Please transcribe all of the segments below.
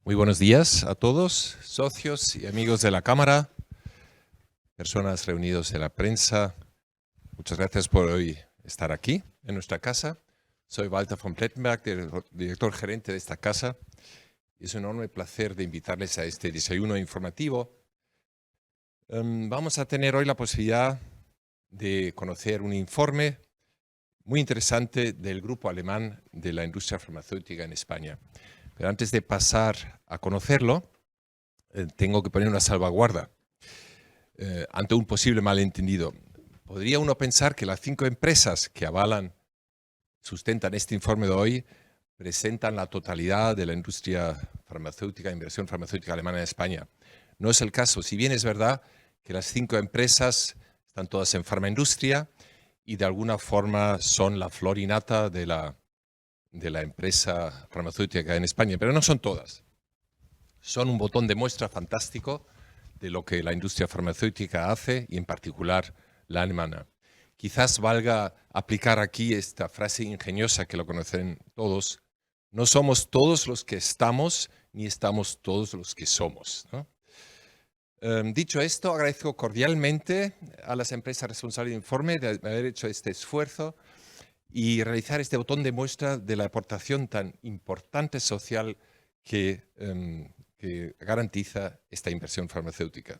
Muy buenos días a todos, socios y amigos de la Cámara, personas reunidos en la prensa. Muchas gracias por hoy estar aquí en nuestra casa. Soy Walter von Plettenberg, director gerente de esta casa. Es un enorme placer de invitarles a este desayuno informativo. Vamos a tener hoy la posibilidad de conocer un informe muy interesante del grupo alemán de la industria farmacéutica en España. Pero antes de pasar a conocerlo, tengo que poner una salvaguarda ante un posible malentendido. Podría uno pensar que las 5 empresas que sustentan este informe de hoy, presentan la totalidad de la industria farmacéutica, inversión farmacéutica alemana en España. No es el caso, si bien es verdad que las 5 empresas están todas en farmaindustria y de alguna forma son la flor y nata de la empresa farmacéutica en España, pero no son todas. Son un botón de muestra fantástico de lo que la industria farmacéutica hace y en particular la alemana. Quizás valga aplicar aquí esta frase ingeniosa que lo conocen todos: no somos todos los que estamos, ni estamos todos los que somos, ¿no? Dicho esto, agradezco cordialmente a las empresas responsables del informe de haber hecho este esfuerzo y realizar este botón de muestra de la aportación tan importante social que garantiza esta inversión farmacéutica.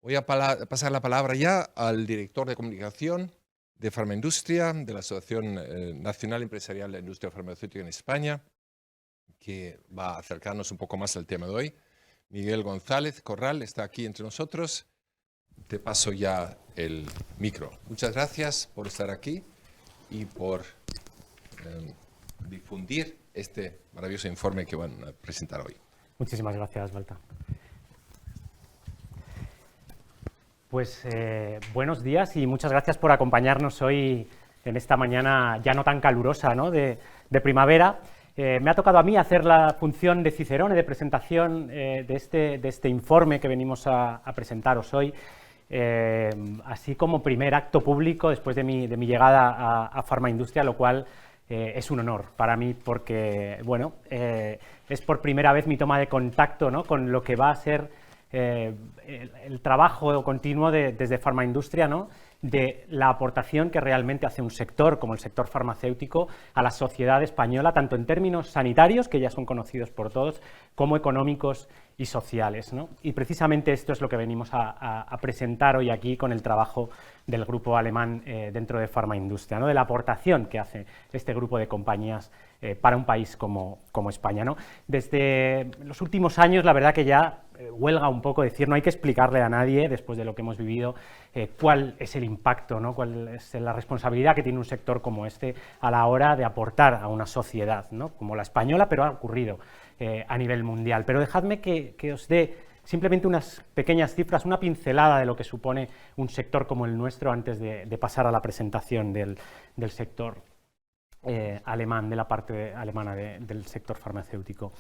Voy a pasar la palabra ya al director de comunicación de Farmaindustria, de la Asociación Nacional Empresarial de la Industria Farmacéutica en España, que va a acercarnos un poco más al tema de hoy. Miguel González Corral está aquí entre nosotros. Te paso ya el micro. Muchas gracias por estar aquí y por difundir este maravilloso informe que van a presentar hoy. Muchísimas gracias, Walter. Pues buenos días y muchas gracias por acompañarnos hoy en esta mañana ya no tan calurosa, ¿no?, de primavera. Me ha tocado a mí hacer la función de cicerone, de presentación de este informe que venimos a presentaros hoy, así como primer acto público después de mi llegada a Farmaindustria, lo cual es un honor para mí porque, bueno, es por primera vez mi toma de contacto, ¿no?, con lo que va a ser el trabajo continuo desde Farmaindustria, ¿no?, de la aportación que realmente hace un sector como el sector farmacéutico a la sociedad española, tanto en términos sanitarios, que ya son conocidos por todos, como económicos y sociales, ¿no? Y precisamente esto es lo que venimos a presentar hoy aquí con el trabajo del grupo alemán dentro de Farmaindustria, ¿no?, de la aportación que hace este grupo de compañías para un país como España, ¿no? Desde los últimos años, la verdad que ya huelga un poco decir, no hay que explicarle a nadie, después de lo que hemos vivido, cuál es el impacto, ¿no?, cuál es la responsabilidad que tiene un sector como este a la hora de aportar a una sociedad, ¿no?, como la española, pero ha ocurrido a nivel mundial. Pero dejadme que os dé simplemente unas pequeñas cifras, una pincelada de lo que supone un sector como el nuestro antes de pasar a la presentación del sector alemán, de la parte alemana del sector farmacéutico.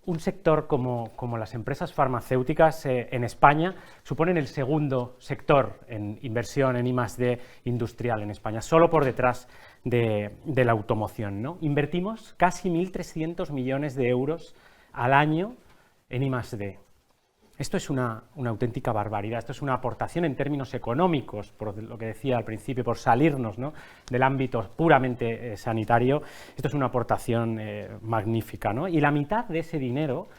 Un sector como las empresas farmacéuticas en España suponen el segundo sector en inversión en I+D industrial en España, solo por detrás de la automoción, ¿no? Invertimos casi 1.300 millones de euros al año en I+D. Esto es una auténtica barbaridad, esto es una aportación en términos económicos, por lo que decía al principio, por salirnos, ¿no?, del ámbito puramente sanitario. Esto es una aportación magnífica, ¿no? Y la mitad de ese dinero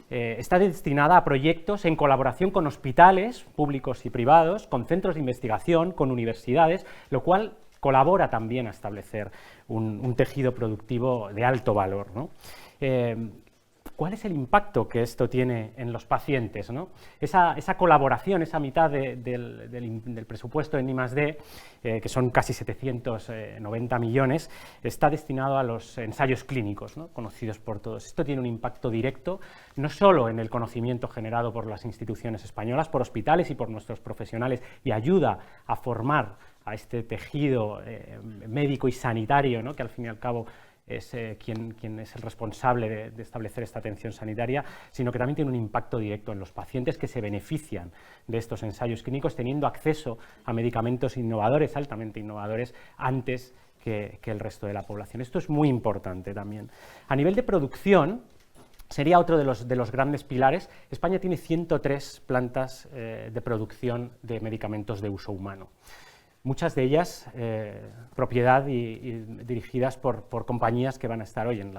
está destinada a proyectos en colaboración con hospitales públicos y privados, con centros de investigación, con universidades, lo cual colabora también a establecer un tejido productivo de alto valor, ¿no? ¿Cuál es el impacto que esto tiene en los pacientes, ¿no? Esa colaboración, esa mitad del presupuesto en I+D, que son casi 790 millones, está destinado a los ensayos clínicos, ¿no?, conocidos por todos. Esto tiene un impacto directo, no solo en el conocimiento generado por las instituciones españolas, por hospitales y por nuestros profesionales, y ayuda a formar a este tejido médico y sanitario, ¿no?, que al fin y al cabo es quien es el responsable de establecer esta atención sanitaria, sino que también tiene un impacto directo en los pacientes que se benefician de estos ensayos clínicos teniendo acceso a medicamentos innovadores, altamente innovadores, antes que el resto de la población. Esto es muy importante también. A nivel de producción, sería otro de los grandes pilares. España tiene 103 plantas de producción de medicamentos de uso humano. Muchas de ellas propiedad y dirigidas por compañías que van a estar hoy en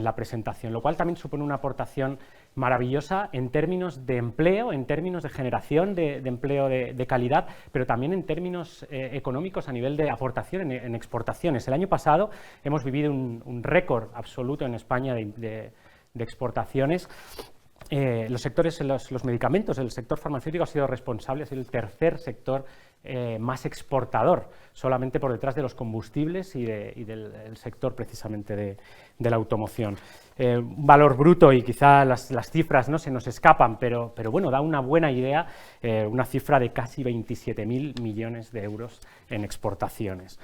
la presentación, lo cual también supone una aportación maravillosa en términos de empleo, en términos de generación de empleo de calidad, pero también en términos económicos a nivel de aportación en exportaciones. El año pasado hemos vivido un récord absoluto en España de exportaciones. Los medicamentos, el sector farmacéutico ha sido responsable, ha sido el tercer sector más exportador, solamente por detrás de los combustibles y del sector precisamente de la automoción. Un valor bruto, y quizá las cifras no se nos escapan, pero bueno, da una buena idea, una cifra de casi 27.000 millones de euros en exportaciones.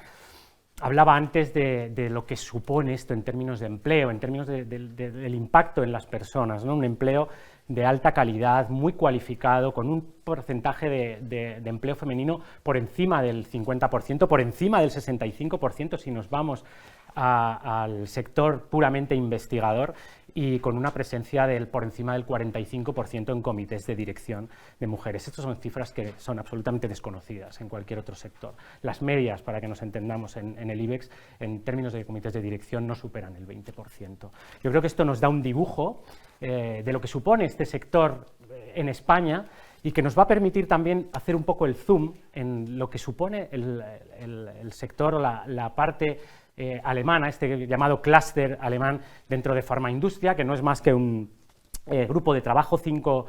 Hablaba antes de lo que supone esto en términos de empleo, en términos del impacto en las personas, ¿no? Un empleo de alta calidad, muy cualificado, con un porcentaje de empleo femenino por encima del 50%, por encima del 65% si nos vamos al sector puramente investigador, y con una presencia por encima del 45% en comités de dirección de mujeres. Estas son cifras que son absolutamente desconocidas en cualquier otro sector. Las medias, para que nos entendamos, en el IBEX, en términos de comités de dirección, no superan el 20%. Yo creo que esto nos da un dibujo de lo que supone este sector en España, y que nos va a permitir también hacer un poco el zoom en lo que supone el sector o la parte alemana, este llamado clúster alemán dentro de farmaindustria, que no es más que un grupo de trabajo, cinco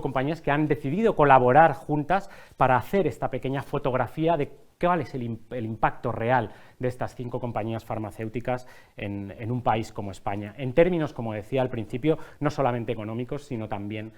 compañías que han decidido colaborar juntas para hacer esta pequeña fotografía de cuál es el impacto real de estas 5 compañías farmacéuticas en un país como España, en términos, como decía al principio, no solamente económicos, sino también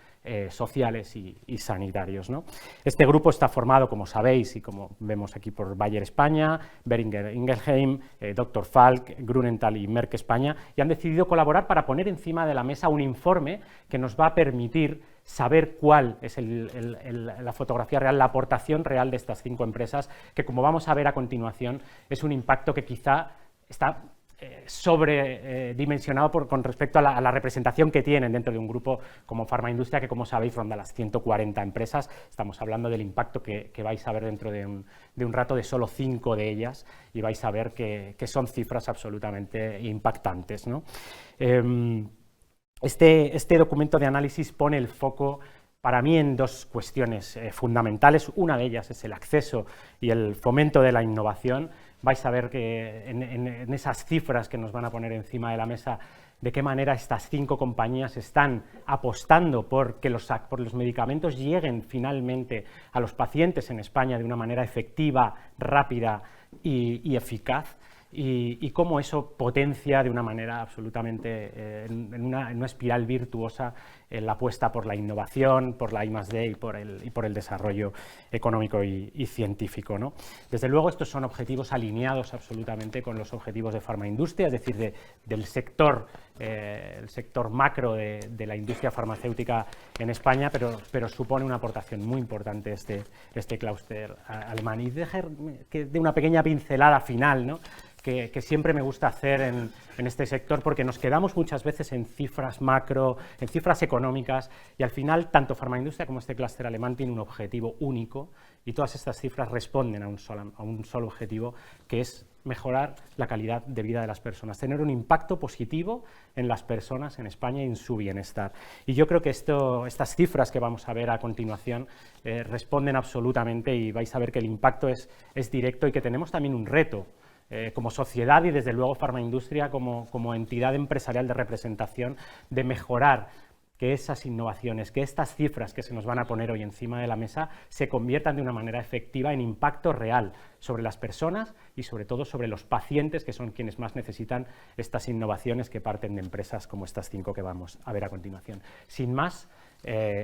sociales y sanitarios, ¿no? Este grupo está formado, como sabéis, y como vemos aquí, por Bayer España, Boehringer Ingelheim, Dr. Falk, Grunenthal y Merck España, y han decidido colaborar para poner encima de la mesa un informe que nos va a permitir saber cuál es la fotografía real, la aportación real de estas 5 empresas, que, como vamos a ver a continuación, es un impacto que quizá está sobredimensionado con respecto a la representación que tienen dentro de un grupo como Farmaindustria, que, como sabéis, ronda las 140 empresas. Estamos hablando del impacto que vais a ver dentro de un rato de solo 5 de ellas, y vais a ver que son cifras absolutamente impactantes, ¿no? Este documento de análisis pone el foco, para mí, en 2 cuestiones fundamentales. Una de ellas es el acceso y el fomento de la innovación. Vais a ver que en esas cifras que nos van a poner encima de la mesa, de qué manera estas 5 compañías están apostando por que los medicamentos lleguen finalmente a los pacientes en España de una manera efectiva, rápida y eficaz. Y cómo eso potencia de una manera absolutamente, en una espiral virtuosa, la apuesta por la innovación, por la I+D y por el desarrollo económico y científico, ¿no? Desde luego, estos son objetivos alineados absolutamente con los objetivos de Farmaindustria, es decir, del sector, el sector macro de la industria farmacéutica en España, pero supone una aportación muy importante este clúster alemán. Y dejarme que dé una pequeña pincelada final, ¿no?, que siempre me gusta hacer en este sector, porque nos quedamos muchas veces en cifras macro, en cifras económicas, y al final tanto Farmaindustria como este clúster alemán tiene un objetivo único, y todas estas cifras responden a un solo objetivo, que es mejorar la calidad de vida de las personas, tener un impacto positivo en las personas en España y en su bienestar. Y yo creo que estas cifras que vamos a ver a continuación responden absolutamente, y vais a ver que el impacto es directo, y que tenemos también un reto como sociedad, y desde luego Farmaindustria como entidad empresarial de representación, de mejorar que esas innovaciones, que estas cifras que se nos van a poner hoy encima de la mesa, se conviertan de una manera efectiva en impacto real sobre las personas y sobre todo sobre los pacientes, que son quienes más necesitan estas innovaciones que parten de empresas como estas 5 que vamos a ver a continuación. Sin más,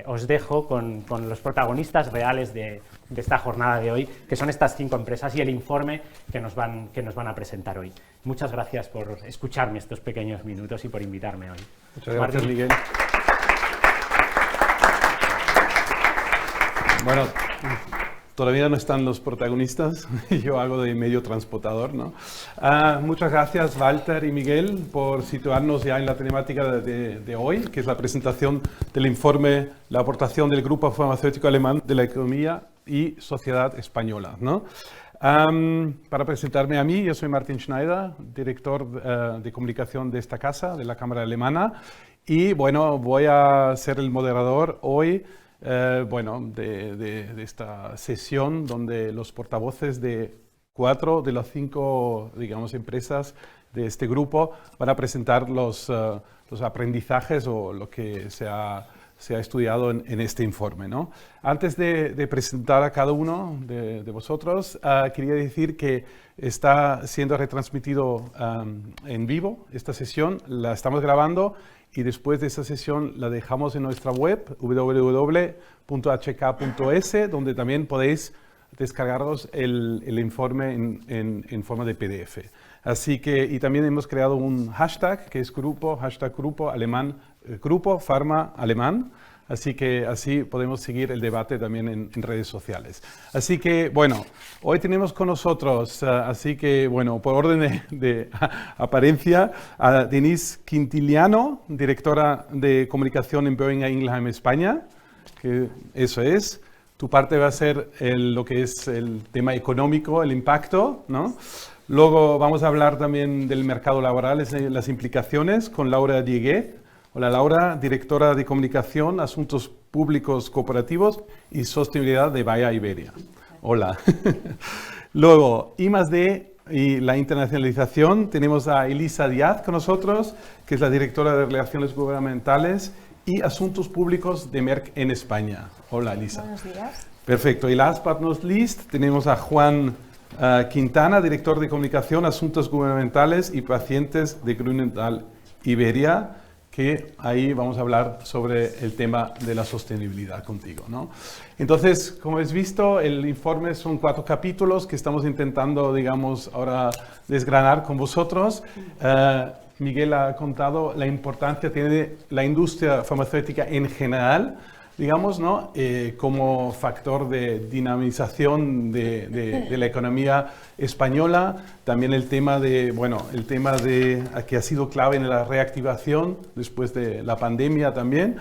os dejo con los protagonistas reales de esta jornada de hoy, que son estas 5 empresas y el informe que nos van a presentar hoy. Muchas gracias por escucharme estos pequeños minutos y por invitarme hoy. Muchas gracias, Miguel. Bueno, todavía no están los protagonistas, yo hago de medio transportador, ¿no? Muchas gracias Walter y Miguel por situarnos ya en la temática de hoy, que es la presentación del informe La aportación del Grupo Farmacéutico Alemán de la Economía y Sociedad Española, ¿no? Para presentarme a mí, yo soy Martin Schneider, director de comunicación de esta casa, de la Cámara Alemana, y bueno, voy a ser el moderador hoy de esta sesión donde los portavoces de 4 de las 5, digamos, empresas de este grupo van a presentar los aprendizajes o lo que se ha estudiado en este informe, ¿no? Antes de presentar a cada uno de vosotros, quería decir que está siendo retransmitido en vivo esta sesión, la estamos grabando y después de esa sesión la dejamos en nuestra web www.hk.es, donde también podéis descargaros el informe en forma de PDF. Así que, y también hemos creado un hashtag que es grupo alemán, Grupo Pharma Alemán. Así que así podemos seguir el debate también en redes sociales. Así que, bueno, hoy tenemos con nosotros, así que, bueno, por orden de apariencia, a Denise Quintiliano, directora de comunicación en Boehringer Ingelheim, España, que eso es. Tu parte va a ser lo que es el tema económico, el impacto, ¿no? Luego vamos a hablar también del mercado laboral, las implicaciones, con Laura Dieguez. Hola Laura, directora de Comunicación, Asuntos Públicos Corporativos y Sostenibilidad de Bayer Iberia. Hola. Luego, I+D y la internacionalización, tenemos a Elisa Díaz con nosotros, que es la directora de Relaciones Gubernamentales y Asuntos Públicos de Merck en España. Hola Elisa. Buenos días. Perfecto. Y last but not least, tenemos a Juan Quintana, director de Comunicación, Asuntos Gubernamentales y Pacientes de Grünenthal Iberia, que ahí vamos a hablar sobre el tema de la sostenibilidad contigo, ¿no? Entonces, como habéis visto, el informe son 4 capítulos que estamos intentando, digamos, ahora desgranar con vosotros. Miguel ha contado la importancia que tiene la industria farmacéutica en general, digamos, ¿no? Como factor de dinamización de la economía española. También el tema que ha sido clave en la reactivación después de la pandemia también.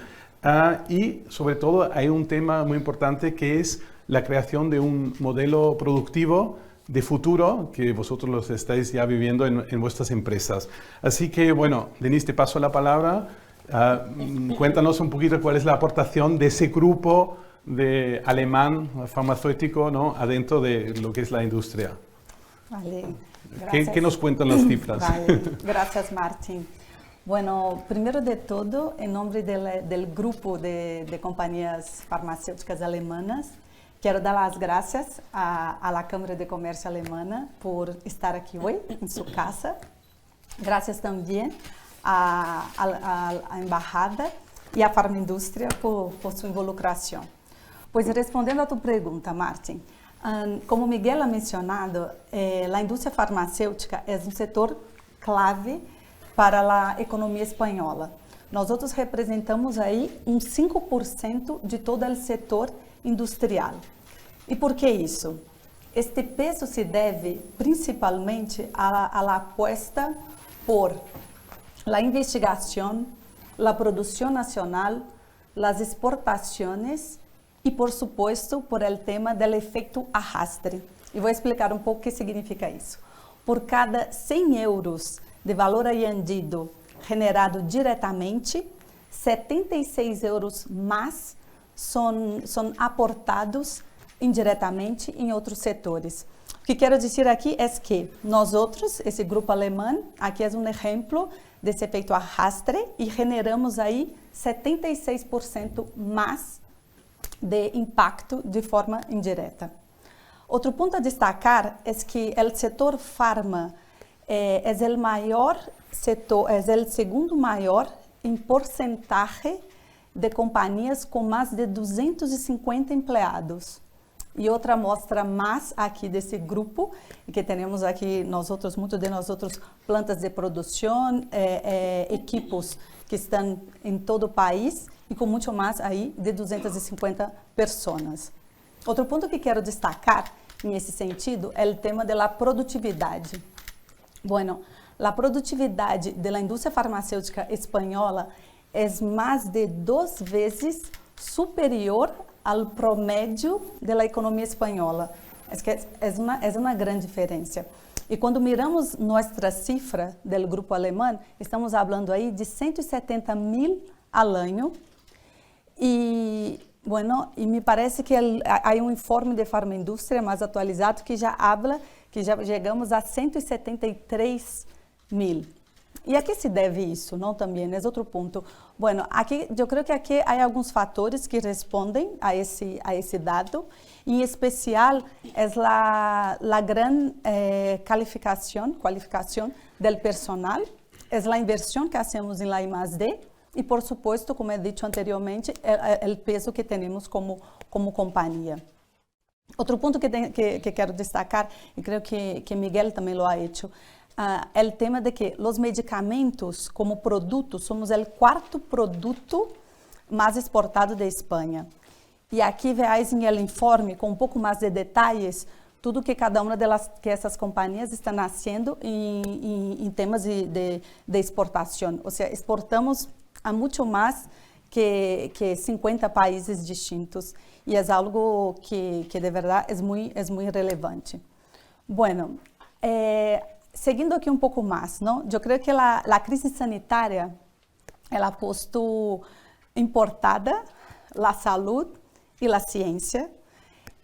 Y sobre todo hay un tema muy importante que es la creación de un modelo productivo de futuro que vosotros los estáis ya viviendo en vuestras empresas. Así que, bueno, Denise, te paso la palabra. Cuéntanos un poquito cuál es la aportación de ese grupo de alemán farmacéutico, ¿no? Adentro de lo que es la industria. Vale, gracias. ¿Qué nos cuentan las cifras? Vale, gracias Martín. Bueno, primero de todo, en nombre del grupo de compañías farmacéuticas alemanas, quiero dar las gracias a la Cámara de Comercio Alemana por estar aquí hoy en su casa. Gracias también a Embajada y a Farmaindustria por su involucración. Pues respondiendo a tu pregunta, Martín, como Miguel ha mencionado, la industria farmacéutica es un sector clave para la economía española. Nosotros representamos ahí un 5% de todo el sector industrial. ¿Y por qué eso? Este peso se debe principalmente a la apuesta por la investigación, la producción nacional, las exportaciones y, por supuesto, por el tema del efecto arrastre. Y voy a explicar un poco qué significa eso. Por cada 100 euros de valor añadido generado directamente, 76 euros más son aportados indiretamente em outros setores. O que quero dizer aqui é que nós outros, esse grupo alemão, aqui é um exemplo desse efeito arrastre e generamos aí 76% mais de impacto de forma indireta. Outro ponto a destacar é que o setor farma é o maior setor, é o segundo maior em porcentagem de companhias com mais de 250 empregados. E outra mostra mais aqui desse grupo, que temos aqui muitos de nós outros plantas de produção, equipos que estão em todo o país e com muito mais aí de 250 pessoas. Outro ponto que quero destacar nesse sentido é o tema da produtividade. Bueno, a produtividade da indústria farmacêutica espanhola é mais de 2 vezes superior ao promédio da economia espanhola. É uma grande diferença. E quando miramos nossa cifra do grupo alemão, estamos falando aí de 170.000 ao ano. E, bueno, me parece que há informe de farmaindústria mais atualizado que já habla que já chegamos a 173.000. E a que se deve isso? Não, também é outro ponto. Bueno, aqui eu creio que aqui há alguns fatores que respondem a esse dado. Em especial, é a grande qualificação do personal, é a inversão que fazemos em la I+D e, por supuesto, como he dicho anteriormente, o peso que temos como companhia. Outro ponto que quero destacar, e creio que Miguel também lo ha hecho, é o tema de que os medicamentos como produto, somos o 4º produto mais exportado da Espanha. E aqui veais em el informe, com um pouco mais de detalhes, tudo que cada uma que essas companhias estão fazendo em temas de exportação. Ou seja, exportamos a muito mais que 50 países distintos. E é algo que de verdade é muito relevante. Bueno, seguindo aqui um pouco mais, não? Eu creio que a crise sanitária ela ha posto importada a saúde e a ciência,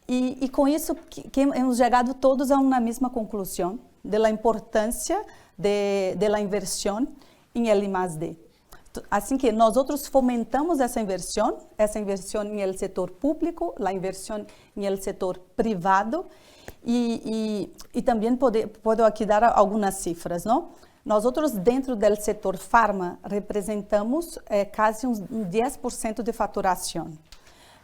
e com isso que hemos chegado todos a uma mesma conclusão da importância da inversão em I+D. Assim que nós outros fomentamos essa inversão em el setor público, a inversão em el setor privado, e também posso aqui dar algumas cifras, não? Nós outros dentro do setor farma representamos quase uns 10% de faturação.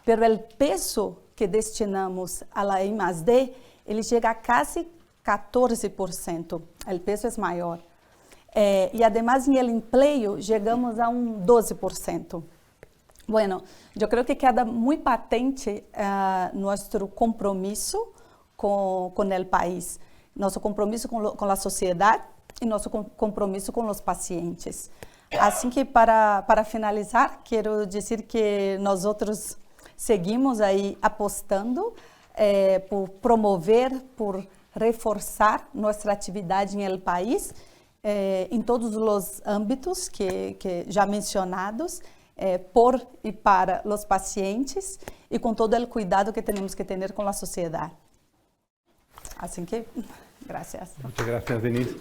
Pero o peso que destinamos a I+D, ele chega a quase 14%. O peso é maior. E, además, em el empleo, chegamos a 12%. Bueno, eu creio que queda muito patente nosso compromisso com o país, nosso compromisso com a sociedade e nosso compromisso com os pacientes. Assim que, para finalizar, quero dizer que nós outros seguimos aí apostando por promover, por reforçar nossa atividade em el país, em todos os âmbitos que já mencionados, por e para os pacientes e com todo o cuidado que temos que ter com a sociedade. Assim que, gracias. Muchas gracias, Denise.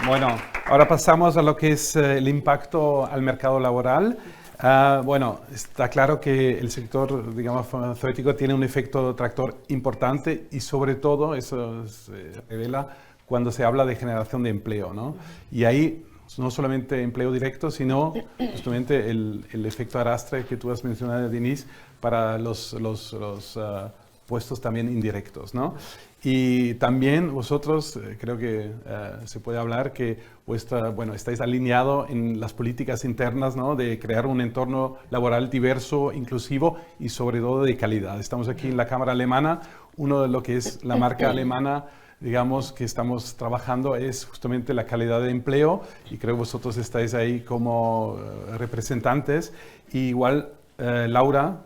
Bueno, ahora pasamos a lo que es el impacto al mercado laboral. Bueno, está claro que el sector, digamos, farmacéutico tiene un efecto tractor importante y sobre todo eso se revela cuando se habla de generación de empleo, ¿no? Y ahí no solamente empleo directo, sino justamente el efecto arrastre que tú has mencionado, Denise, para los puestos también indirectos, ¿no? Y también vosotros, creo que se puede hablar que estáis alineados en las políticas internas, ¿no? De crear un entorno laboral diverso, inclusivo y sobre todo de calidad. Estamos aquí en la Cámara Alemana, uno de lo que es la marca alemana, digamos, que estamos trabajando es justamente la calidad de empleo y creo que vosotros estáis ahí como representantes. Y igual, Laura,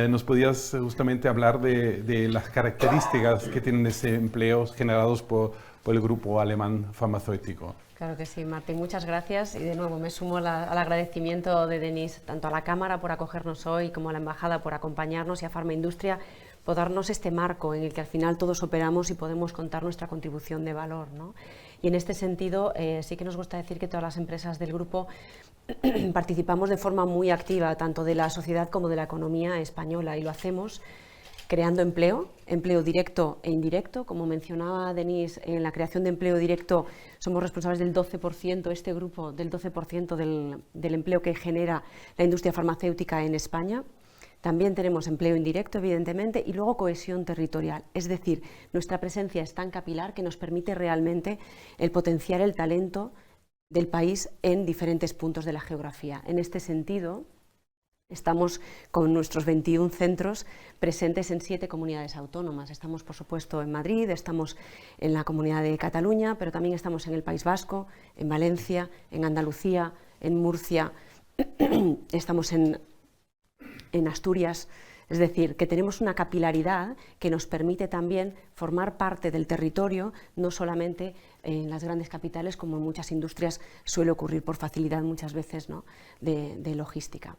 nos podías justamente hablar de las características que tienen ese empleo generados por el grupo alemán farmacéutico. Claro que sí, Martín, muchas gracias y de nuevo me sumo al agradecimiento de Denise, tanto a la Cámara por acogernos hoy como a la Embajada por acompañarnos y a Farmaindustria por darnos este marco en el que al final todos operamos y podemos contar nuestra contribución de valor, ¿no? Y en este sentido sí que nos gusta decir que todas las empresas del grupo participamos de forma muy activa tanto de la sociedad como de la economía española y lo hacemos creando empleo directo e indirecto. Como mencionaba Denise, en la creación de empleo directo somos responsables del 12%, este grupo del 12% del empleo que genera la industria farmacéutica en España. También tenemos empleo indirecto, evidentemente, y luego cohesión territorial. Es decir, nuestra presencia es tan capilar que nos permite realmente el potenciar el talento del país en diferentes puntos de la geografía. En este sentido, Estamos con nuestros 21 centros presentes en 7 comunidades autónomas. Estamos, por supuesto, en Madrid, estamos en la Comunidad de Cataluña, pero también estamos en el País Vasco, en Valencia, en Andalucía, en Murcia, estamos en Asturias. Es decir, que tenemos una capilaridad que nos permite también formar parte del territorio, no solamente en las grandes capitales, como en muchas industrias suele ocurrir por facilidad muchas veces, ¿no?, de logística.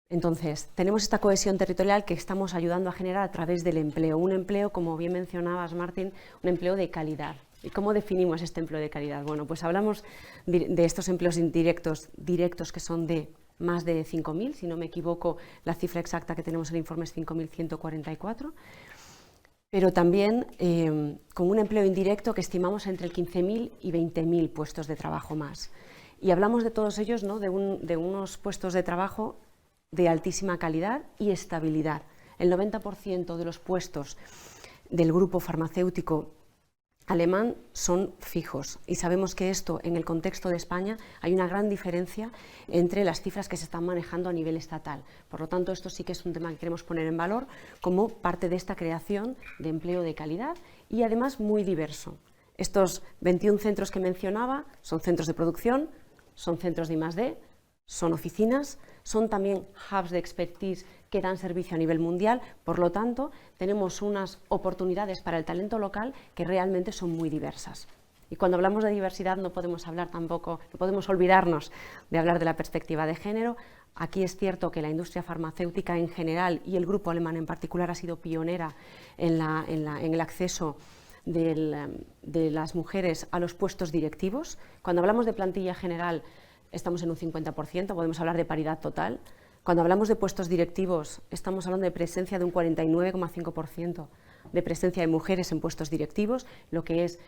Entonces, tenemos esta cohesión territorial que estamos ayudando a generar a través del empleo. Un empleo, como bien mencionabas, Martín, un empleo de calidad. ¿Y cómo definimos este empleo de calidad? Bueno, pues hablamos de estos empleos indirectos, directos, que son de más de 5.000, si no me equivoco, la cifra exacta que tenemos en el informe es 5.144, pero también con un empleo indirecto que estimamos entre el 15.000 y 20.000 puestos de trabajo más. Y hablamos de todos ellos, ¿no?, de unos puestos de trabajo de altísima calidad y estabilidad. El 90% de los puestos del grupo farmacéutico alemán son fijos y sabemos que esto, en el contexto de España, hay una gran diferencia entre las cifras que se están manejando a nivel estatal. Por lo tanto, esto sí que es un tema que queremos poner en valor como parte de esta creación de empleo de calidad y además muy diverso. Estos 21 centros que mencionaba son centros de producción, son centros de I+D, son oficinas, son también hubs de expertise que dan servicio a nivel mundial. Por lo tanto, tenemos unas oportunidades para el talento local que realmente son muy diversas. Y cuando hablamos de diversidad no podemos hablar tampoco, no podemos olvidarnos de hablar de la perspectiva de género. Aquí es cierto que la industria farmacéutica en general y el grupo alemán en particular ha sido pionera en el acceso de las mujeres a los puestos directivos. Cuando hablamos de plantilla general estamos en un 50%, podemos hablar de paridad total. Cuando hablamos de puestos directivos, estamos hablando de presencia de un 49,5% de presencia de mujeres en puestos directivos, lo que es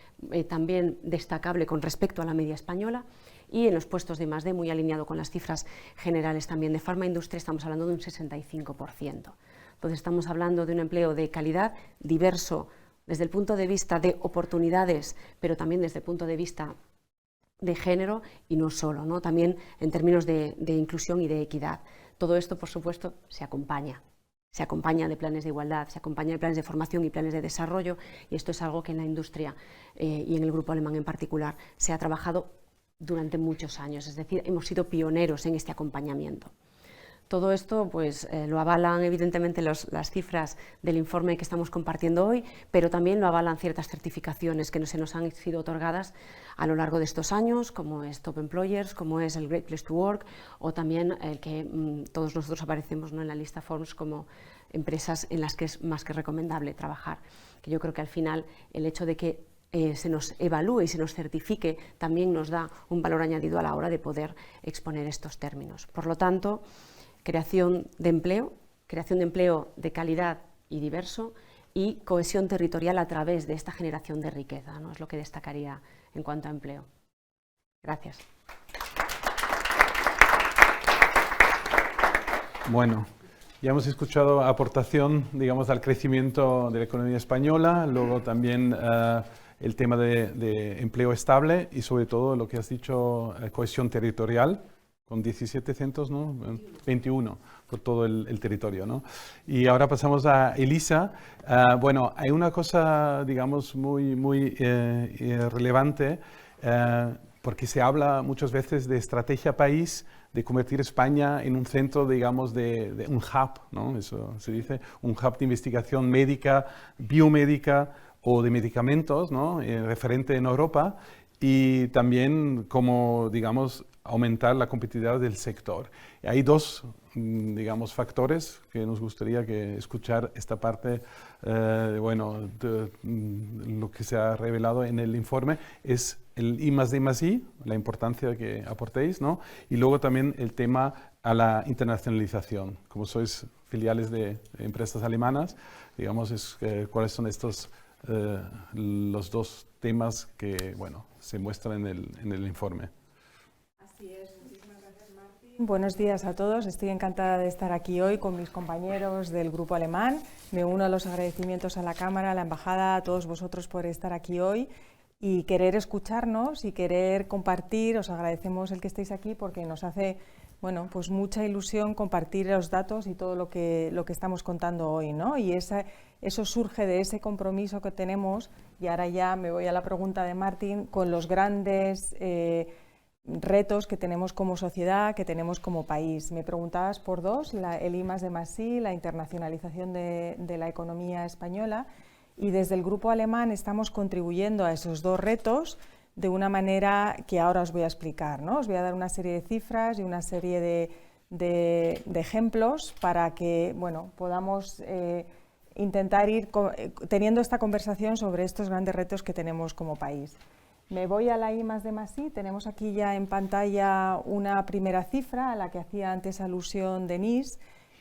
también destacable con respecto a la media española. Y en los puestos de I+D, muy alineado con las cifras generales también de farmaindustria, estamos hablando de un 65%. Entonces estamos hablando de un empleo de calidad, diverso, desde el punto de vista de oportunidades, pero también desde el punto de vista de género y no solo, ¿no?, también en términos de inclusión y de equidad. Todo esto, por supuesto, se acompaña de planes de igualdad, se acompaña de planes de formación y planes de desarrollo, y esto es algo que en la industria y en el grupo alemán en particular se ha trabajado durante muchos años, es decir, hemos sido pioneros en este acompañamiento. Todo esto pues, lo avalan evidentemente las cifras del informe que estamos compartiendo hoy, pero también lo avalan ciertas certificaciones que se nos han sido otorgadas a lo largo de estos años, como es Top Employers, como es el Great Place to Work, o también el que todos nosotros aparecemos, ¿no?, en la lista Forbes como empresas en las que es más que recomendable trabajar. Que yo creo que al final el hecho de que se nos evalúe y se nos certifique también nos da un valor añadido a la hora de poder exponer estos términos. Por lo tanto, creación de empleo de calidad y diverso y cohesión territorial a través de esta generación de riqueza, ¿no?, es lo que destacaría en cuanto a empleo. Gracias. Bueno, ya hemos escuchado aportación, digamos, al crecimiento de la economía española, luego también el tema de empleo estable y sobre todo lo que has dicho, cohesión territorial, con 17 centros, ¿no? 21 por todo el territorio, ¿no? Y ahora pasamos a Elisa. Bueno, hay una cosa, digamos, muy relevante, porque se habla muchas veces de estrategia país, de convertir España en un centro, digamos, de un hub, ¿no? Eso se dice, un hub de investigación médica, biomédica o de medicamentos, ¿no? Referente en Europa, y también como, digamos, aumentar la competitividad del sector. Hay dos, digamos, factores que nos gustaría escuchar esta parte, bueno, lo que se ha revelado en el informe es el I+D+I, la importancia que aportéis, ¿no? Y luego también el tema a la internacionalización. Como sois filiales de empresas alemanas, digamos, cuáles son estos los dos temas que, bueno, se muestran en el informe. Así es, muchísimas gracias, Martín. Buenos días a todos, estoy encantada de estar aquí hoy con mis compañeros del grupo alemán. Me uno a los agradecimientos a la Cámara, a la Embajada, a todos vosotros por estar aquí hoy. y querer escucharnos y querer compartir. Os agradecemos el que estéis aquí porque nos hace pues mucha ilusión compartir los datos y todo lo que estamos contando hoy, ¿no? Y eso surge de ese compromiso que tenemos, y ahora ya me voy a la pregunta de Martín, con los grandes retos que tenemos como sociedad, que tenemos como país. Me preguntabas por dos, el I+D+I, la internacionalización de la economía española, y desde el Grupo Alemán estamos contribuyendo a esos dos retos de una manera que ahora os voy a explicar, ¿no? Os voy a dar una serie de cifras y una serie de ejemplos para que podamos intentar ir teniendo esta conversación sobre estos grandes retos que tenemos como país. Me voy a la I+D+I. Tenemos aquí ya en pantalla una primera cifra a la que hacía antes alusión Denise.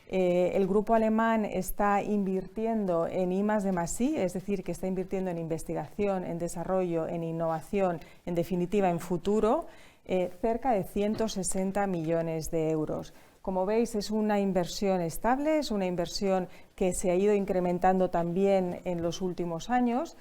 El grupo alemán está invirtiendo en I+D+I, es decir, que está invirtiendo en investigación, en desarrollo, en innovación, en definitiva en futuro, cerca de 160 millones de euros. Como veis, es una inversión estable, es una inversión que se ha ido incrementando también en los últimos años.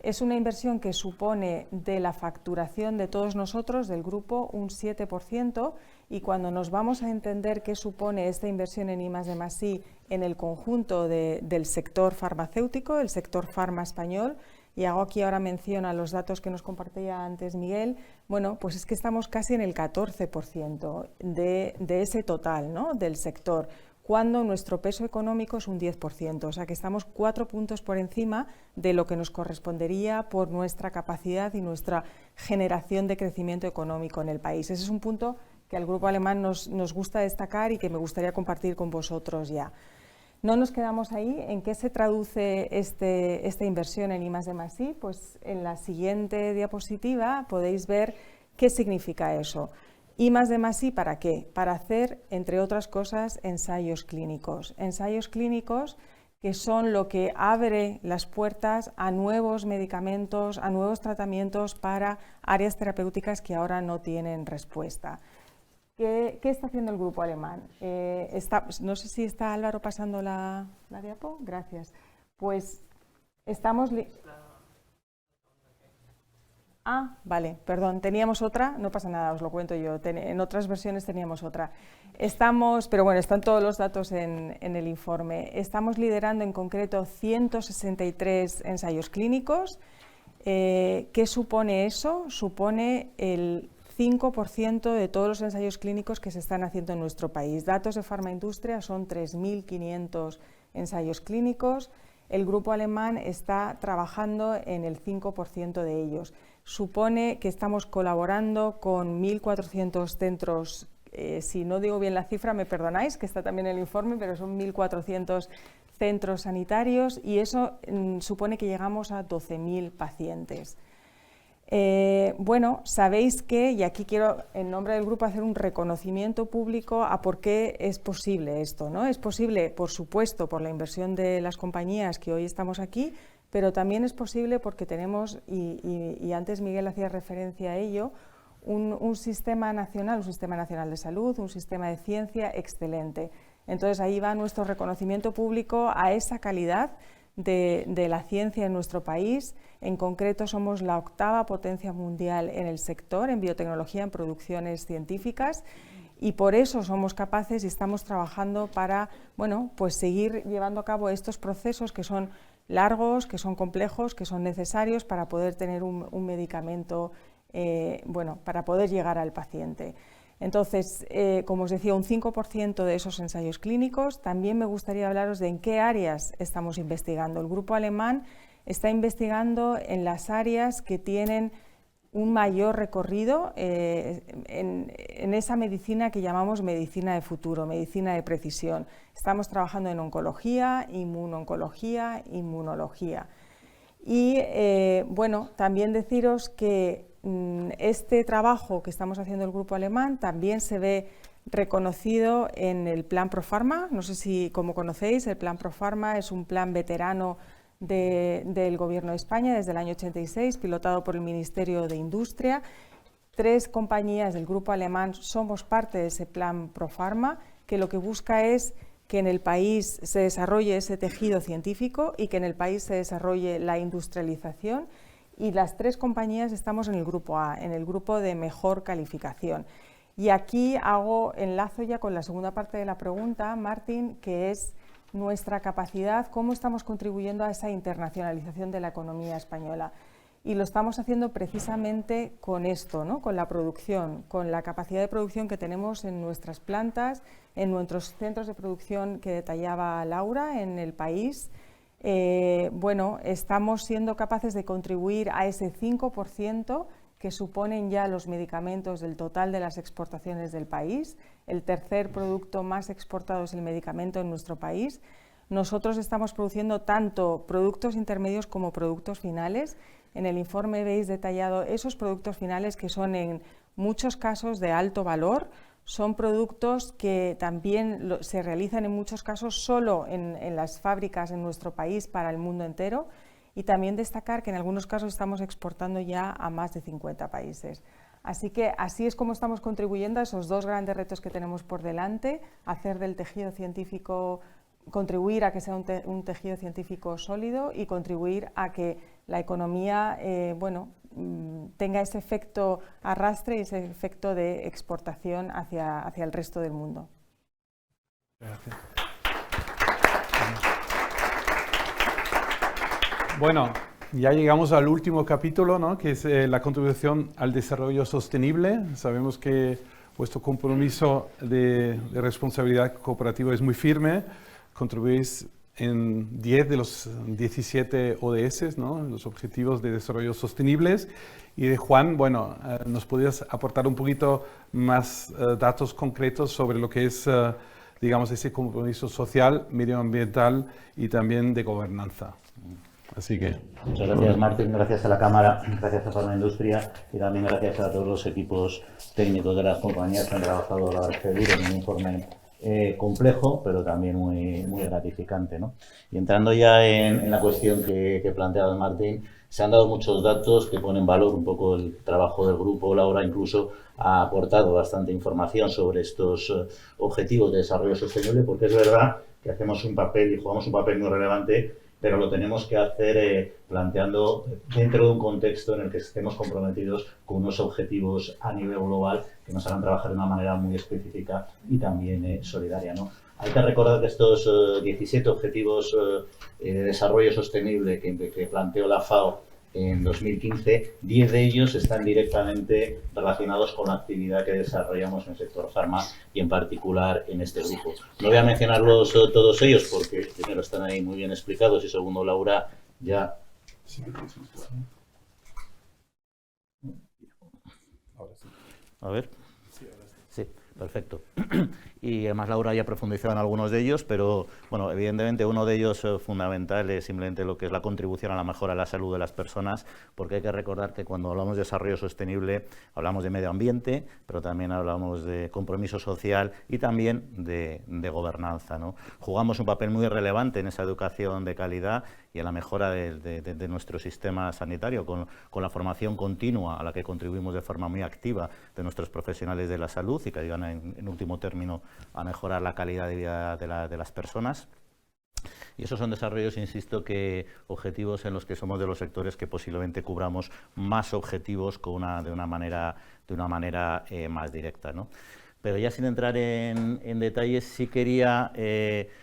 Es una inversión que supone de la facturación de todos nosotros, del grupo, un 7%, y cuando nos vamos a entender qué supone esta inversión en I+D+I en el conjunto del sector farmacéutico, el sector farma español, y hago aquí ahora mención a los datos que nos compartía antes Miguel, pues es que estamos casi en el 14% de ese total, ¿no?, del sector, cuando nuestro peso económico es un 10%, o sea que estamos 4 puntos por encima de lo que nos correspondería por nuestra capacidad y nuestra generación de crecimiento económico en el país. Ese es un punto que al Grupo Alemán nos gusta destacar y que me gustaría compartir con vosotros ya. No nos quedamos ahí. ¿En qué se traduce esta inversión en I+D+I? Pues en la siguiente diapositiva podéis ver qué significa eso. I+D+I, ¿para qué? Para hacer, entre otras cosas, ensayos clínicos. Ensayos clínicos que son lo que abre las puertas a nuevos medicamentos, a nuevos tratamientos para áreas terapéuticas que ahora no tienen respuesta. ¿Qué está haciendo el Grupo Alemán? No sé si está Álvaro pasando la diapo. Gracias. Pues estamos... Vale, perdón, teníamos otra, no pasa nada, os lo cuento yo, en otras versiones teníamos otra. Pero bueno, están todos los datos en el informe. Estamos liderando en concreto 163 ensayos clínicos. ¿Qué supone eso? Supone el 5% de todos los ensayos clínicos que se están haciendo en nuestro país. Datos de Farmaindustria son 3.500 ensayos clínicos. El Grupo Alemán está trabajando en el 5% de ellos. Supone que estamos colaborando con 1.400 centros, si no digo bien la cifra, me perdonáis, que está también en el informe, pero son 1.400 centros sanitarios, y eso supone que llegamos a 12.000 pacientes. Sabéis que, y aquí quiero en nombre del grupo hacer un reconocimiento público a por qué es posible esto, ¿no? Es posible, por supuesto, por la inversión de las compañías que hoy estamos aquí, pero también es posible porque tenemos, y antes Miguel hacía referencia a ello, un sistema nacional de salud, un sistema de ciencia excelente. Entonces ahí va nuestro reconocimiento público a esa calidad de la ciencia en nuestro país. En concreto somos la 8ª potencia mundial en el sector, en biotecnología, en producciones científicas, y por eso somos capaces y estamos trabajando para seguir llevando a cabo estos procesos que son largos, que son complejos, que son necesarios para poder tener un medicamento, para poder llegar al paciente. Entonces, como os decía, un 5% de esos ensayos clínicos. También me gustaría hablaros de en qué áreas estamos investigando. El Grupo Alemán está investigando en las áreas que tienen un mayor recorrido en esa medicina que llamamos medicina de futuro, medicina de precisión. Estamos trabajando en oncología, inmunoncología, inmunología. Y también deciros que este trabajo que estamos haciendo el Grupo Alemán también se ve reconocido en el Plan Profarma. No sé si, como conocéis, el Plan Profarma es un plan veterano del Gobierno de España desde el año 86, pilotado por el Ministerio de Industria. 3 compañías del Grupo Alemán somos parte de ese Plan Profarma, que lo que busca es que en el país se desarrolle ese tejido científico y que en el país se desarrolle la industrialización, y las 3 compañías estamos en el grupo A, en el grupo de mejor calificación. Y aquí enlazo ya con la segunda parte de la pregunta, Martín, que es nuestra capacidad, cómo estamos contribuyendo a esa internacionalización de la economía española. Y lo estamos haciendo precisamente con esto, ¿no? Con la producción, con la capacidad de producción que tenemos en nuestras plantas, en nuestros centros de producción que detallaba Laura en el país. Bueno, estamos siendo capaces de contribuir a ese 5% que suponen ya los medicamentos del total de las exportaciones del país. El tercer producto más exportado es el medicamento en nuestro país. Nosotros estamos produciendo tanto productos intermedios como productos finales. En el informe veis detallado esos productos finales que son en muchos casos de alto valor. Son productos que también se realizan en muchos casos solo en las fábricas en nuestro país para el mundo entero. Y también destacar que en algunos casos estamos exportando ya a más de 50 países. Así que así es como estamos contribuyendo a esos 2 grandes retos que tenemos por delante, hacer del tejido científico, contribuir a que sea un tejido científico sólido y contribuir a que la economía tenga ese efecto arrastre y ese efecto de exportación hacia el resto del mundo. Gracias. Bueno, ya llegamos al último capítulo, ¿no? Que es la contribución al desarrollo sostenible. Sabemos que vuestro compromiso de responsabilidad cooperativa es muy firme. Contribuís en 10 de los 17 ODS, ¿no? Los Objetivos de Desarrollo Sostenibles. Y de Juan, bueno, ¿nos podrías aportar un poquito más datos concretos sobre lo que es, digamos, ese compromiso social, medioambiental y también de gobernanza? Así que... Muchas gracias, Martín, gracias a la Cámara, gracias a Farmaindustria y también gracias a todos los equipos técnicos de las compañías que han trabajado a la duro en un informe complejo, pero también muy gratificante, ¿no? Y entrando ya en la cuestión que planteaba Martín, se han dado muchos datos que ponen en valor un poco el trabajo del grupo. Laura incluso ha aportado bastante información sobre estos objetivos de desarrollo sostenible, porque es verdad que hacemos un papel y jugamos un papel muy relevante, pero lo tenemos que hacer planteando dentro de un contexto en el que estemos comprometidos con unos objetivos a nivel global que nos harán trabajar de una manera muy específica y también solidaria, ¿no? Hay que recordar que estos 17 objetivos de desarrollo sostenible que planteó la FAO en 2015, 10 de ellos están directamente relacionados con la actividad que desarrollamos en el sector farma y en particular en este grupo. No voy a mencionarlos todos ellos porque primero están ahí muy bien explicados y segundo, Laura ya... A ver. Sí, perfecto. Y además Laura ya profundizado en algunos de ellos, pero bueno, evidentemente uno de ellos fundamental es simplemente lo que es la contribución a la mejora de la salud de las personas, porque hay que recordar que cuando hablamos de desarrollo sostenible hablamos de medio ambiente, pero también hablamos de compromiso social y también de gobernanza, ¿no? Jugamos un papel muy relevante en esa educación de calidad y en la mejora de nuestro sistema sanitario, con la formación continua a la que contribuimos de forma muy activa de nuestros profesionales de la salud y que ayudan en último término a mejorar la calidad de vida de las personas. Y esos son desarrollos, insisto, que objetivos en los que somos de los sectores que posiblemente cubramos más objetivos de una manera más directa, ¿no? Pero ya sin entrar en detalles, sí quería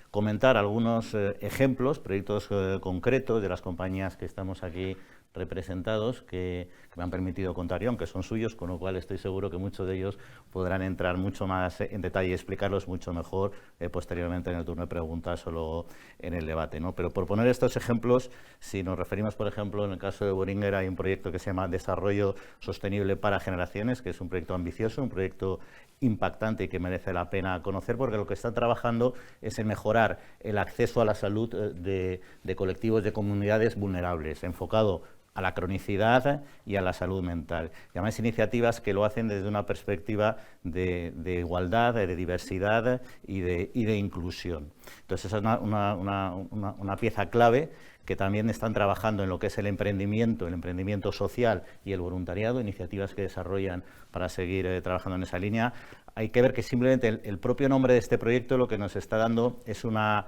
comentar algunos ejemplos, proyectos concretos de las compañías que estamos aquí representados que me han permitido contar yo, aunque son suyos, con lo cual estoy seguro que muchos de ellos podrán entrar mucho más en detalle y explicarlos mucho mejor posteriormente en el turno de preguntas o luego en el debate, ¿no? Pero por poner estos ejemplos, si nos referimos, por ejemplo, en el caso de Boehringer hay un proyecto que se llama Desarrollo Sostenible para Generaciones, que es un proyecto ambicioso, un proyecto impactante y que merece la pena conocer, porque lo que está trabajando es en mejorar el acceso a la salud de colectivos, de comunidades vulnerables, enfocado a la cronicidad y a la salud mental. Y además iniciativas que lo hacen desde una perspectiva de igualdad, de diversidad y de inclusión. Entonces esa es una pieza clave que también están trabajando en lo que es el emprendimiento social y el voluntariado, iniciativas que desarrollan para seguir trabajando en esa línea. Hay que ver que simplemente el propio nombre de este proyecto lo que nos está dando es una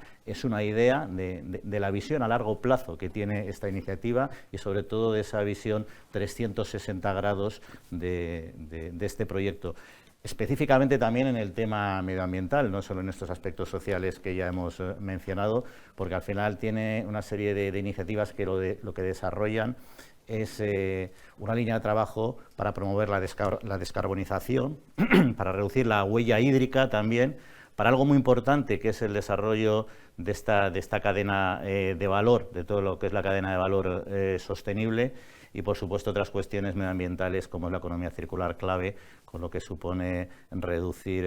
idea de la visión a largo plazo que tiene esta iniciativa y sobre todo de esa visión 360 grados de este proyecto. Específicamente también en el tema medioambiental, no solo en estos aspectos sociales que ya hemos mencionado, porque al final tiene una serie de iniciativas que lo que desarrollan es una línea de trabajo para promover la descarbonización, para reducir la huella hídrica también, para algo muy importante que es el desarrollo de esta cadena de valor, de todo lo que es la cadena de valor sostenible, y por supuesto otras cuestiones medioambientales como es la economía circular clave, con lo que supone reducir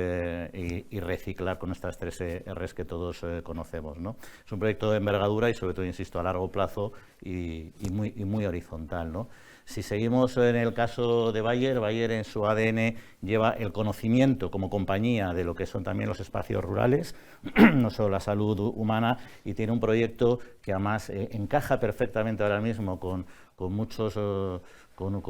y reciclar con estas 3 Rs que todos conocemos, ¿no? Es un proyecto de envergadura y sobre todo, insisto, a largo plazo y muy horizontal, ¿no? Si seguimos en el caso de Bayer, Bayer en su ADN lleva el conocimiento como compañía de lo que son también los espacios rurales, no solo la salud humana, y tiene un proyecto que además encaja perfectamente ahora mismo con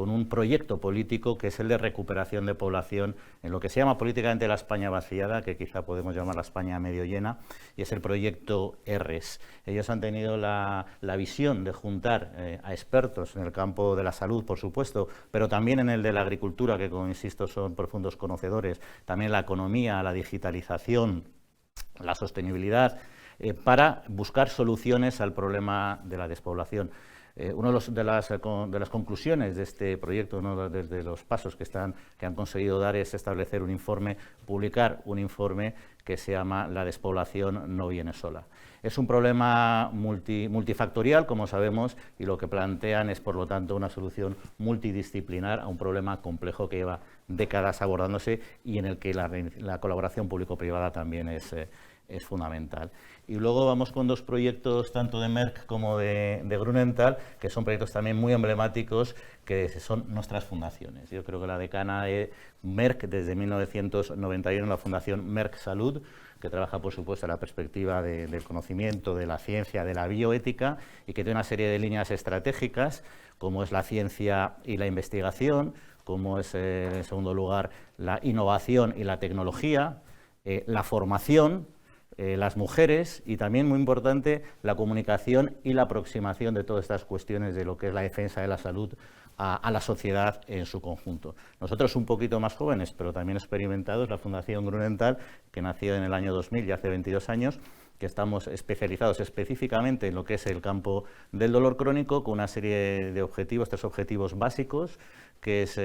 un proyecto político que es el de recuperación de población en lo que se llama políticamente la España vaciada, que quizá podemos llamar la España medio llena, y es el proyecto ERRES. Ellos han tenido la visión de juntar a expertos en el campo de la salud, por supuesto, pero también en el de la agricultura, que como insisto son profundos conocedores, también la economía, la digitalización, la sostenibilidad, para buscar soluciones al problema de la despoblación. Una de las conclusiones de este proyecto, uno de los pasos que han conseguido dar es establecer publicar un informe que se llama La despoblación no viene sola. Es un problema multifactorial, como sabemos, y lo que plantean es, por lo tanto, una solución multidisciplinar a un problema complejo que lleva décadas abordándose y en el que la colaboración público-privada también es fundamental. Y luego vamos con 2 proyectos, tanto de Merck como de Grünenthal, que son proyectos también muy emblemáticos, que son nuestras fundaciones. Yo creo que la decana de Merck, desde 1991, la Fundación Merck Salud, que trabaja, por supuesto, en la perspectiva del conocimiento, de la ciencia, de la bioética, y que tiene una serie de líneas estratégicas, como es la ciencia y la investigación, como es, en segundo lugar, la innovación y la tecnología, la formación, las mujeres y también, muy importante, la comunicación y la aproximación de todas estas cuestiones de lo que es la defensa de la salud a la sociedad en su conjunto. Nosotros un poquito más jóvenes, pero también experimentados, la Fundación Grünenthal, que nació en el año 2000, ya hace 22 años, que estamos especializados específicamente en lo que es el campo del dolor crónico, con una serie de objetivos, 3 objetivos básicos, que es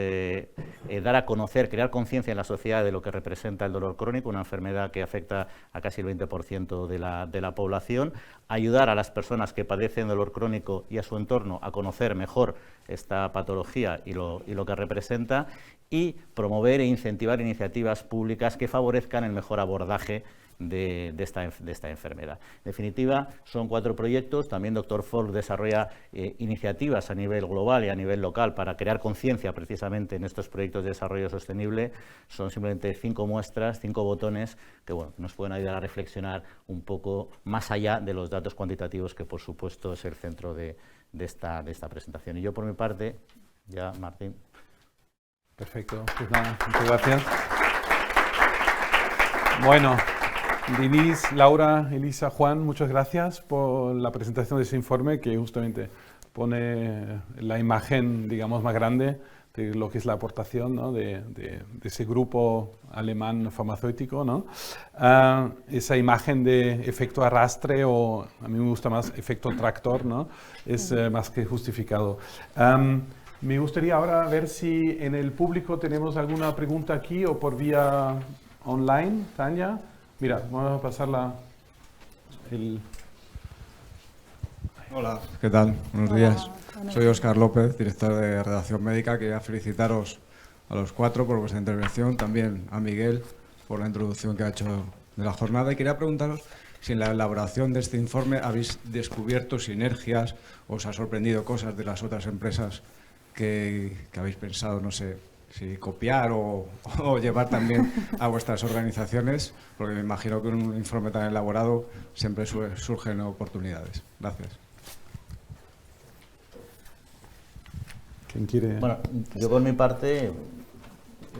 dar a conocer, crear conciencia en la sociedad de lo que representa el dolor crónico, una enfermedad que afecta a casi el 20% de la población, ayudar a las personas que padecen dolor crónico y a su entorno a conocer mejor esta patología y lo que representa, y promover e incentivar iniciativas públicas que favorezcan el mejor abordaje de esta enfermedad. En definitiva, son 4 proyectos. También Dr. Falk desarrolla iniciativas a nivel global y a nivel local para crear conciencia precisamente en estos proyectos de desarrollo sostenible. Son simplemente 5 muestras, 5 botones que nos pueden ayudar a reflexionar un poco más allá de los datos cuantitativos, que por supuesto es el centro de esta presentación. Y yo, por mi parte, ya, Martín. Perfecto, pues nada, muchas gracias. Bueno, Denise, Laura, Elisa, Juan, muchas gracias por la presentación de ese informe que justamente pone la imagen, digamos, más grande de lo que es la aportación, ¿no?, de ese grupo alemán farmacéutico, ¿no? Esa imagen de efecto arrastre, o a mí me gusta más efecto tractor, ¿no?, es más que justificado. Me gustaría ahora ver si en el público tenemos alguna pregunta aquí o por vía online. Tania, mira, vamos a pasarla. Hola, ¿qué tal? Buenos días. Soy Óscar López, director de Redacción Médica. Quería felicitaros a los 4 por vuestra intervención, también a Miguel por la introducción que ha hecho de la jornada. Y quería preguntaros si en la elaboración de este informe habéis descubierto sinergias, o os ha sorprendido cosas de las otras empresas que habéis pensado, no sé, si copiar o llevar también a vuestras organizaciones, porque me imagino que en un informe tan elaborado siempre surgen oportunidades. Gracias. ¿Quién quiere? Bueno, yo por mi parte,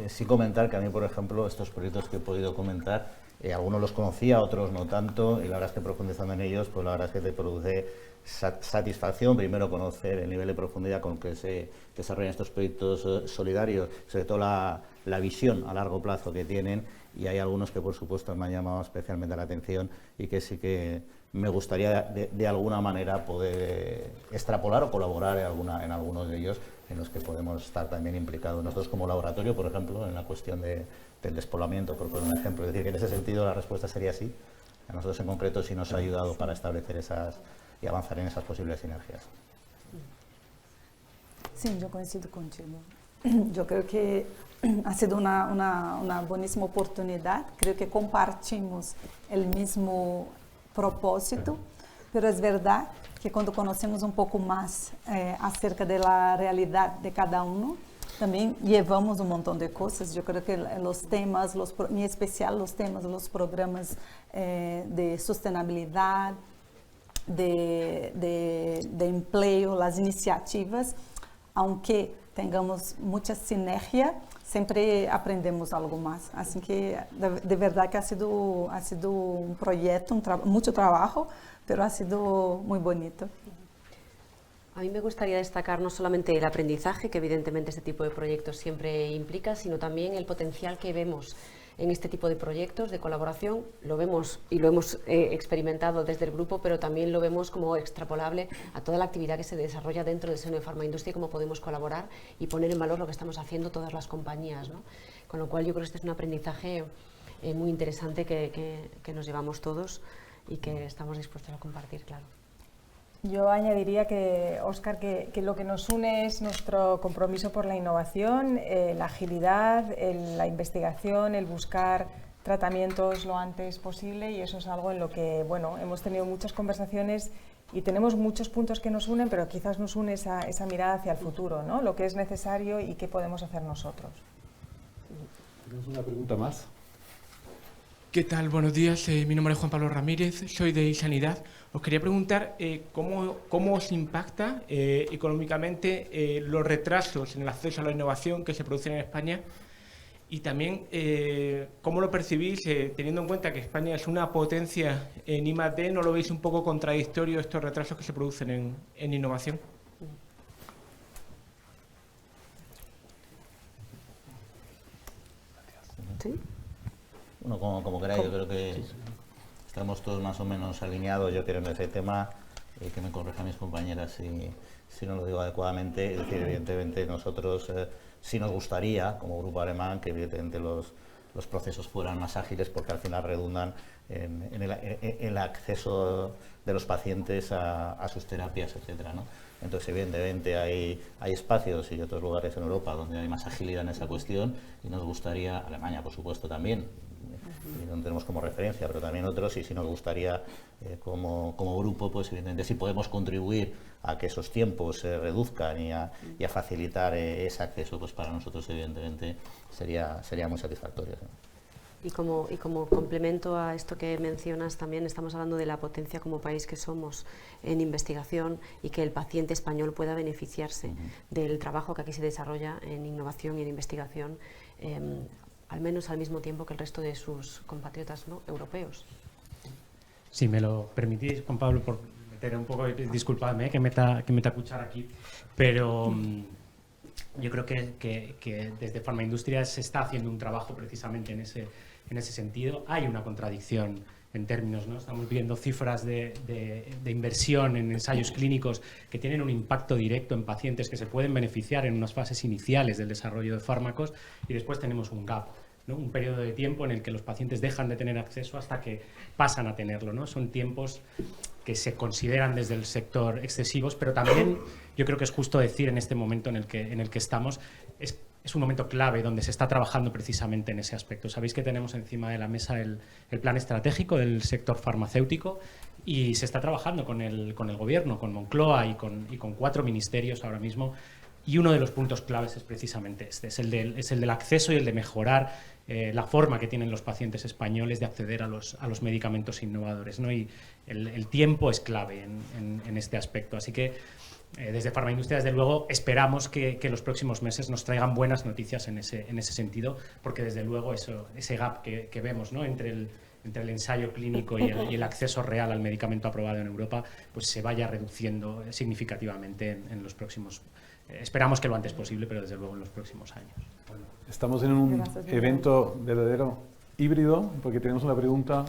sí comentar que a mí, por ejemplo, estos proyectos que he podido comentar, algunos los conocía, otros no tanto, y la verdad es que profundizando en ellos, pues la verdad es que te produce satisfacción, primero conocer el nivel de profundidad con que se desarrollan estos proyectos solidarios, sobre todo la visión a largo plazo que tienen, y hay algunos que por supuesto me han llamado especialmente la atención y que sí que me gustaría de alguna manera poder extrapolar o colaborar en algunos de ellos, en los que podemos estar también implicados nosotros como laboratorio, por ejemplo, en la cuestión del despoblamiento, por poner un ejemplo. Es decir, que en ese sentido la respuesta sería sí. A nosotros en concreto sí nos ha ayudado para establecer esas y avanzar en esas posibles sinergias. Sí, yo coincido contigo. Yo creo que ha sido una buenísima oportunidad. Creo que compartimos el mismo propósito, pero es verdad que cuando conocemos un poco más acerca de la realidad de cada uno, también llevamos un montón de cosas. Yo creo que los temas, en especial los temas, los programas de sostenibilidad, de empleo, las iniciativas, aunque tengamos mucha sinergia, siempre aprendemos algo más. Así que de verdad que ha sido un proyecto, mucho trabajo, pero ha sido muy bonito. A mí me gustaría destacar no solamente el aprendizaje, que evidentemente este tipo de proyectos siempre implica, sino también el potencial que vemos en este tipo de proyectos de colaboración. Lo vemos y lo hemos experimentado desde el grupo, pero también lo vemos como extrapolable a toda la actividad que se desarrolla dentro del seno de Farmaindustria y cómo podemos colaborar y poner en valor lo que estamos haciendo todas las compañías, ¿no? Con lo cual yo creo que este es un aprendizaje muy interesante que nos llevamos todos y que estamos dispuestos a compartir, claro. Yo añadiría que, Óscar, que lo que nos une es nuestro compromiso por la innovación, la agilidad, la investigación, el buscar tratamientos lo antes posible, y eso es algo en lo que, bueno, hemos tenido muchas conversaciones y tenemos muchos puntos que nos unen, pero quizás nos une esa mirada hacia el futuro, ¿no? Lo que es necesario y qué podemos hacer nosotros. Tenemos una pregunta más. ¿Qué tal? Buenos días. Mi nombre es Juan Pablo Ramírez, soy de Sanidad. Os quería preguntar cómo os impacta económicamente los retrasos en el acceso a la innovación que se producen en España, y también cómo lo percibís teniendo en cuenta que España es una potencia en I+D. ¿No lo veis un poco contradictorio estos retrasos que se producen en innovación? ¿Sí? Bueno, como queráis, yo creo que estamos todos más o menos alineados, yo creo, en ese tema, que me corrijan mis compañeras si no lo digo adecuadamente. Es decir, evidentemente nosotros sí nos gustaría, como grupo alemán, que evidentemente los procesos fueran más ágiles, porque al final redundan en el acceso de los pacientes a sus terapias, etcétera, ¿no? Entonces, evidentemente, hay espacios y otros lugares en Europa donde hay más agilidad en esa cuestión, y nos gustaría, Alemania, por supuesto, también, y no tenemos como referencia, pero también otros, y si nos gustaría como grupo, pues evidentemente si podemos contribuir a que esos tiempos se reduzcan y a facilitar ese acceso, pues para nosotros evidentemente sería muy satisfactorio, ¿no? Y como complemento a esto que mencionas, también estamos hablando de la potencia como país que somos en investigación, y que el paciente español pueda beneficiarse del trabajo que aquí se desarrolla en innovación y en investigación, al menos al mismo tiempo que el resto de sus compatriotas, ¿no?, europeos. Si me lo permitís, Juan Pablo, por meter un poco, disculpadme que meta cuchara aquí, pero yo creo que desde Farmaindustria se está haciendo un trabajo precisamente en ese sentido. Hay una contradicción en términos, ¿no? Estamos viendo cifras de inversión en ensayos clínicos que tienen un impacto directo en pacientes que se pueden beneficiar en unas fases iniciales del desarrollo de fármacos, y después tenemos un gap, ¿no? Un periodo de tiempo en el que los pacientes dejan de tener acceso hasta que pasan a tenerlo, ¿no? Son tiempos que se consideran desde el sector excesivos, pero también yo creo que es justo decir en este momento en el que estamos, es un momento clave donde se está trabajando precisamente en ese aspecto. Sabéis que tenemos encima de la mesa el plan estratégico del sector farmacéutico, y se está trabajando con el gobierno, con Moncloa y con 4 ministerios ahora mismo, y uno de los puntos claves es precisamente este, es el del acceso y el de mejorar la forma que tienen los pacientes españoles de acceder a los medicamentos innovadores, ¿no? Y el tiempo es clave en este aspecto. Así que desde Farmaindustria, desde luego, esperamos que los próximos meses nos traigan buenas noticias en ese sentido, porque desde luego ese gap que vemos, ¿no?, entre el ensayo clínico y el acceso real al medicamento aprobado en Europa, pues se vaya reduciendo significativamente en los próximos. Esperamos que lo antes posible, pero desde luego en los próximos años. Bueno, estamos en un evento verdadero híbrido, porque tenemos una pregunta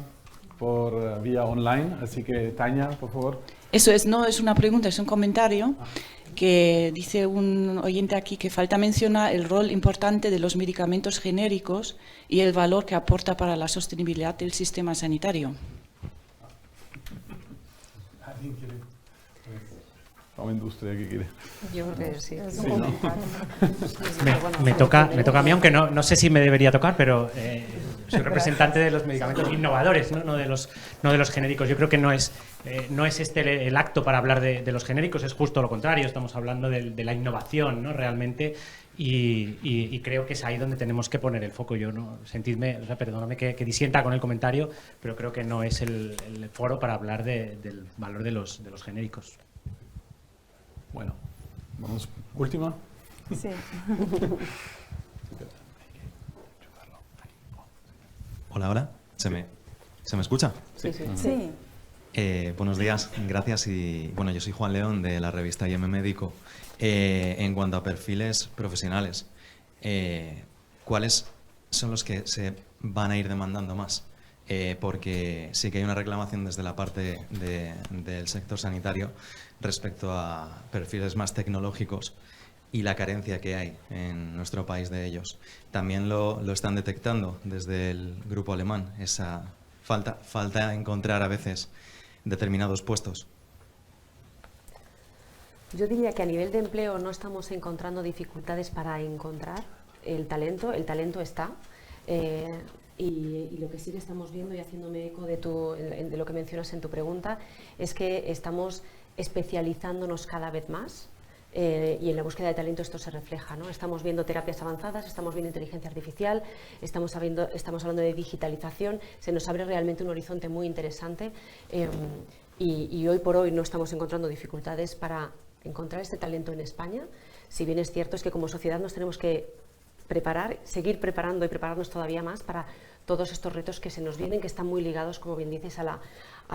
por vía online, así que Tania, por favor. Eso no es una pregunta, es un comentario que dice un oyente aquí que falta mencionar el rol importante de los medicamentos genéricos y el valor que aporta para la sostenibilidad del sistema sanitario. ¿Alguien quiere? Farmaindustria, ¿qué quiere? Yo creo que sí. Sí, ¿no? Me toca a mí, aunque no sé si me debería tocar, pero soy representante de los medicamentos innovadores, no de los genéricos. Yo creo que no es este el acto para hablar de los genéricos, es justo lo contrario. Estamos hablando de la innovación, ¿no?, realmente, y creo que es ahí donde tenemos que poner el foco. Yo perdóname que disienta con el comentario, pero creo que no es el foro para hablar del valor de los genéricos. Bueno, vamos, última. Sí. Hola, ¿se me escucha? Sí, sí. Sí. Buenos días, gracias. Y bueno, yo soy Juan León de la revista IM Médico. En cuanto a perfiles profesionales, ¿cuáles son los que se van a ir demandando más? Porque sí que hay una reclamación desde la parte del sector sanitario respecto a perfiles más tecnológicos y la carencia que hay en nuestro país de ellos. También lo están detectando desde el grupo alemán, esa falta encontrar a veces determinados puestos. Yo diría que a nivel de empleo no estamos encontrando dificultades para encontrar el talento está. Y lo que sí que estamos viendo, y haciéndome eco de lo que mencionas en tu pregunta, es que estamos especializándonos cada vez más. Y en la búsqueda de talento esto se refleja, ¿no? Estamos viendo terapias avanzadas, estamos viendo inteligencia artificial, estamos hablando de digitalización, se nos abre realmente un horizonte muy interesante y hoy por hoy no estamos encontrando dificultades para encontrar este talento en España. Si bien es cierto es que como sociedad nos tenemos que seguir preparando y prepararnos todavía más para todos estos retos que se nos vienen, que están muy ligados, como bien dices, a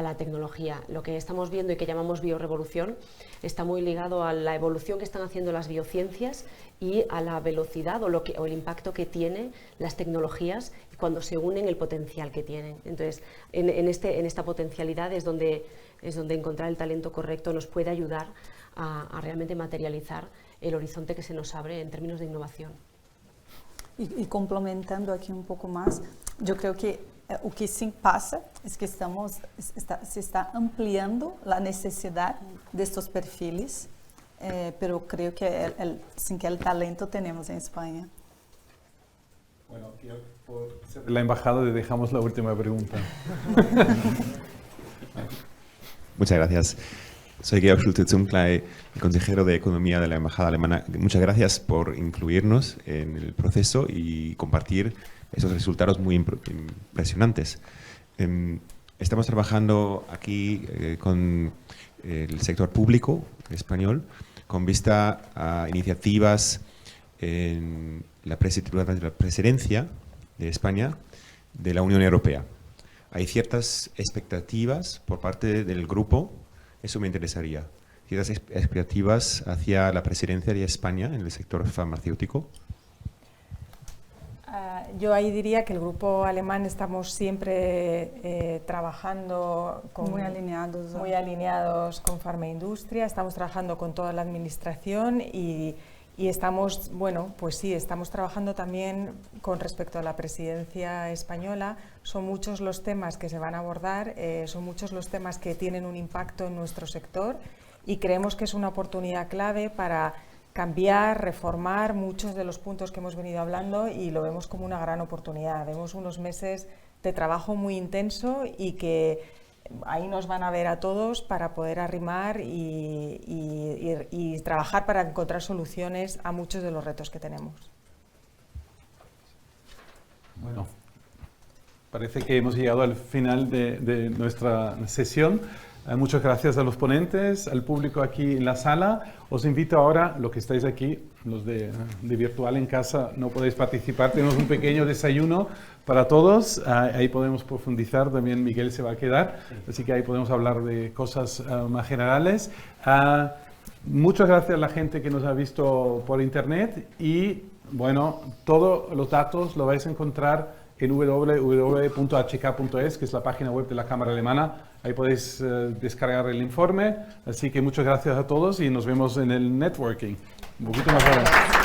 la tecnología. Lo que estamos viendo y que llamamos biorevolución está muy ligado a la evolución que están haciendo las biociencias y a la velocidad o el impacto que tienen las tecnologías cuando se unen, el potencial que tienen. Entonces, en esta potencialidad es donde encontrar el talento correcto nos puede ayudar a realmente materializar el horizonte que se nos abre en términos de innovación. E complementando aqui um pouco mais, eu creio que o que sim passa é que se está ampliando a necessidade destes perfis, pero creio que sim que o talento temos em Espanha. Bueno, por ser la embajada le dejamos la última pregunta. Muchas gracias. Soy Georg Schulte-Zumklay, el consejero de Economía de la Embajada Alemana. Muchas gracias por incluirnos en el proceso y compartir esos resultados muy impresionantes. Estamos trabajando aquí con el sector público español con vista a iniciativas en la presidencia de España de la Unión Europea. Hay ciertas expectativas por parte del grupo. Eso me interesaría. ¿Tienes expectativas hacia la presidencia de España en el sector farmacéutico? Yo ahí diría que el grupo alemán estamos siempre trabajando muy alineados con Farmaindustria, estamos trabajando con toda la administración y estamos, bueno, pues sí, estamos trabajando también con respecto a la presidencia española. Son muchos los temas que se van a abordar, son muchos los temas que tienen un impacto en nuestro sector y creemos que es una oportunidad clave para cambiar, reformar muchos de los puntos que hemos venido hablando y lo vemos como una gran oportunidad. Vemos unos meses de trabajo muy intenso y que ahí nos van a ver a todos para poder arrimar y trabajar para encontrar soluciones a muchos de los retos que tenemos. Bueno, parece que hemos llegado al final de nuestra sesión. Muchas gracias a los ponentes, al público aquí en la sala. Os invito ahora, los que estáis aquí, los de virtual en casa, no podéis participar. Tenemos un pequeño desayuno para todos. Ahí podemos profundizar. También Miguel se va a quedar. Así que ahí podemos hablar de cosas más generales. Muchas gracias a la gente que nos ha visto por internet. Y bueno, todos los datos lo vais a encontrar en www.hk.es, que es la página web de la Cámara Alemana. Ahí podéis descargar el informe. Así que muchas gracias a todos y nos vemos en el networking. Un poquito más adelante.